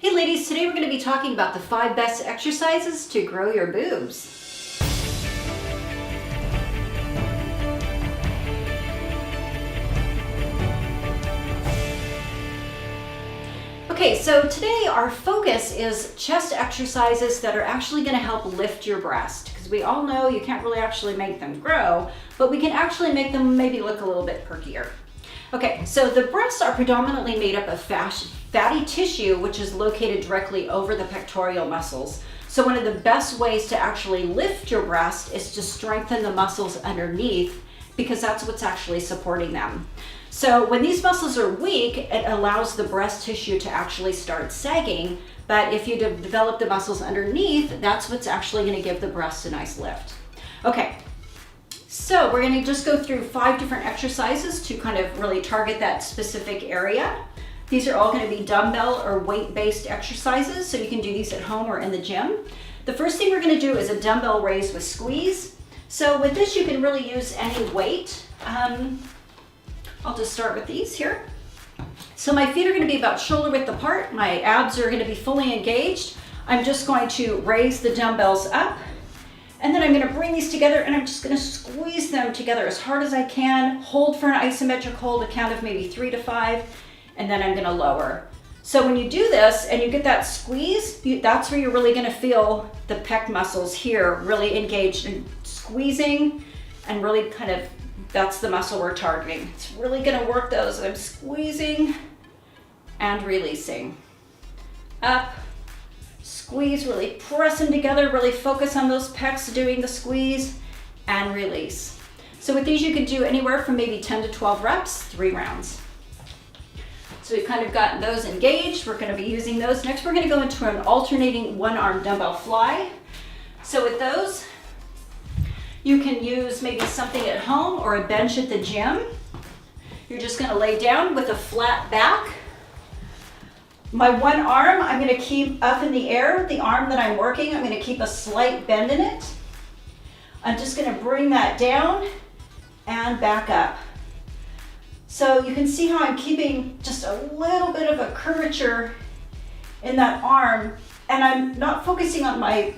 Hey ladies, today we're going to be talking about the 5 best exercises to grow your boobs. Okay, so today our focus is chest exercises that are actually going to help lift your breast, because we all know you can't really actually make them grow, but we can actually make them maybe look a little bit perkier. Okay, so the breasts are predominantly made up of fatty tissue, which is located directly over the pectoral muscles. So one of the best ways to actually lift your breast is to strengthen the muscles underneath, because that's what's actually supporting them. So when these muscles are weak, it allows the breast tissue to actually start sagging. But if you develop the muscles underneath, that's what's actually going to give the breast a nice lift. Okay. So we're going to just go through 5 different exercises to kind of really target that specific area. These are all going to be dumbbell or weight-based exercises, so you can do these at home or in the gym. The first thing we're going to do is a dumbbell raise with squeeze. So with this, you can really use any weight. I'll just start with these here. So my feet are going to be about shoulder width apart. My abs are going to be fully engaged. I'm just going to raise the dumbbells up. And then I'm going to bring these together and I'm just going to squeeze them together as hard as I can. Hold for an isometric hold, a count of maybe 3 to 5, and then I'm going to lower. So when you do this and you get that squeeze, that's where you're really going to feel the pec muscles here really engaged in squeezing, and really kind of, that's the muscle we're targeting. It's really going to work those. I'm squeezing and releasing. Up. Squeeze, really press them together, really focus on those pecs doing the squeeze and release. So with these you can do anywhere from maybe 10 to 12 reps, 3 rounds. So we've kind of gotten those engaged. We're going to be using those. Next we're going to go into an alternating one-arm dumbbell fly. So with those, you can use maybe something at home or a bench at the gym. You're just going to lay down with a flat back. My one arm, I'm going to keep up in the air. The arm that I'm working, I'm going to keep a slight bend in it. I'm just going to bring that down and back up. So you can see how I'm keeping just a little bit of a curvature in that arm, and I'm not focusing on my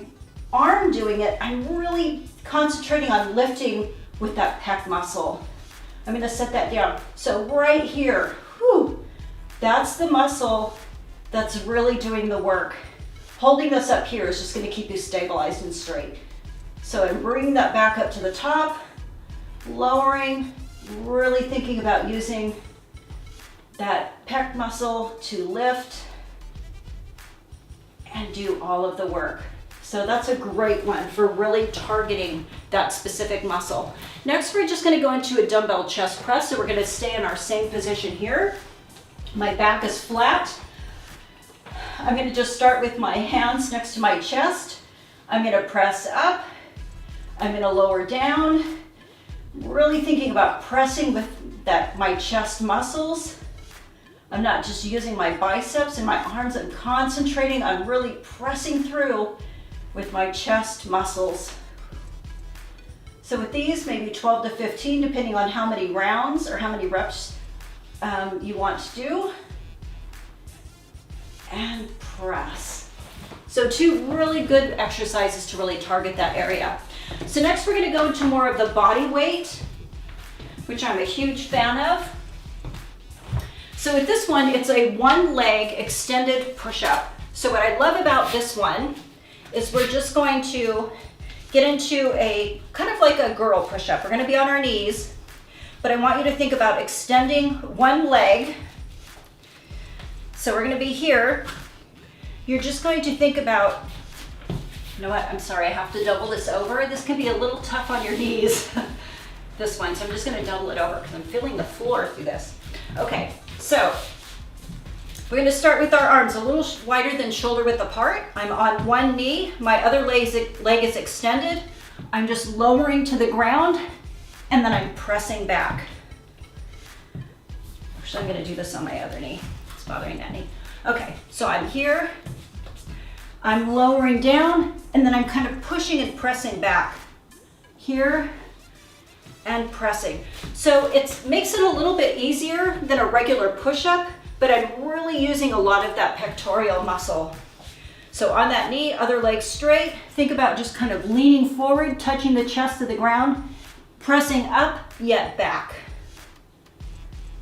arm doing it. I'm really concentrating on lifting with that pec muscle. I'm going to set that down. So right here, whew, that's the muscle that's really doing the work. Holding this up here is just going to keep you stabilized and straight. So I'm bringing that back up to the top, lowering, really thinking about using that pec muscle to lift and do all of the work. So that's a great one for really targeting that specific muscle. Next, we're just going to go into a dumbbell chest press. So we're going to stay in our same position here. My back is flat. I'm going to just start with my hands next to my chest. I'm going to press up. I'm going to lower down. Really thinking about pressing with my chest muscles. I'm not just using my biceps and my arms. I'm concentrating on really pressing through with my chest muscles. So with these, maybe 12 to 15, depending on how many rounds or how many reps you want to do. And press. So 2 really good exercises to really target that area. So next we're going to go into more of the body weight, which I'm a huge fan of. So with this one, it's a 1-leg extended push-up. So what I love about this one is we're just going to get into a kind of like a girl push-up. We're going to be on our knees, but I want you to think about extending one leg. So we're going to be here. You're just going to think about, you know what, I'm sorry, I have to double this over. This can be a little tough on your knees, this one. So I'm just going to double it over because I'm feeling the floor through this. Okay, so we're going to start with our arms a little wider than shoulder width apart. I'm on one knee. My other leg is extended. I'm just lowering to the ground, and then I'm pressing back. Actually, I'm going to do this on my other knee. It's bothering that knee. Okay, so I'm here. I'm lowering down, and then I'm kind of pushing and pressing back. Here and pressing. So it makes it a little bit easier than a regular push-up, but I'm really using a lot of that pectoral muscle. So on that knee, other leg straight. Think about just kind of leaning forward, touching the chest to the ground, pressing up, yet back.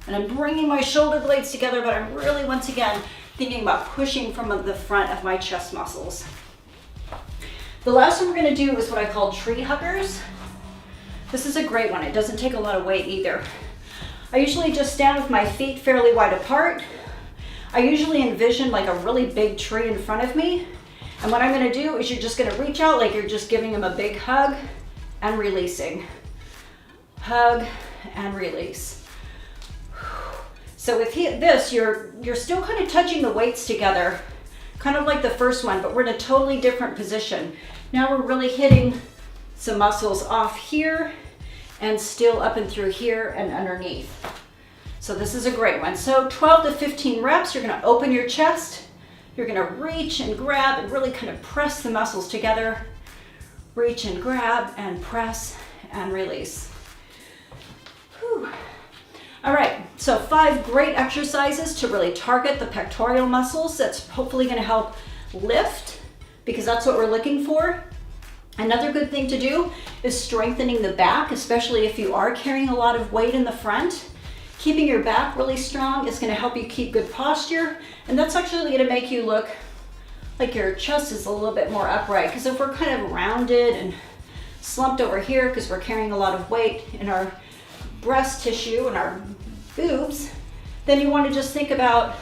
And I'm bringing my shoulder blades together, but I'm really, once again, thinking about pushing from the front of my chest muscles. The last one we're gonna do is what I call tree huggers. This is a great one. It doesn't take a lot of weight either. I usually just stand with my feet fairly wide apart. I usually envision like a really big tree in front of me. And what I'm gonna do is you're just gonna reach out like you're just giving them a big hug and releasing. Hug and release. So with this, you're still kind of touching the weights together, kind of like the first one, but we're in a totally different position. Now we're really hitting some muscles off here and still up and through here and underneath. So this is a great one. So 12 to 15 reps, you're gonna open your chest, you're gonna reach and grab and really kind of press the muscles together. Reach and grab and press and release. Whew. All right, so 5 great exercises to really target the pectoral muscles. That's hopefully gonna help lift, because that's what we're looking for. Another good thing to do is strengthening the back, especially if you are carrying a lot of weight in the front. Keeping your back really strong is gonna help you keep good posture, and that's actually gonna make you look like your chest is a little bit more upright, because if we're kind of rounded and slumped over here because we're carrying a lot of weight in our breast tissue and our boobs, then you want to just think about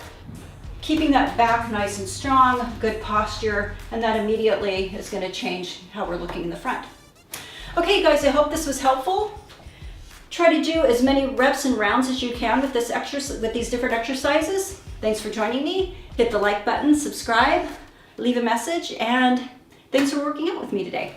keeping that back nice and strong, good posture, and that immediately is going to change how we're looking in the front. Okay, guys, I hope this was helpful. Try to do as many reps and rounds as you can with these different exercises. Thanks for joining me. Hit the like button, subscribe, leave a message, and thanks for working out with me today.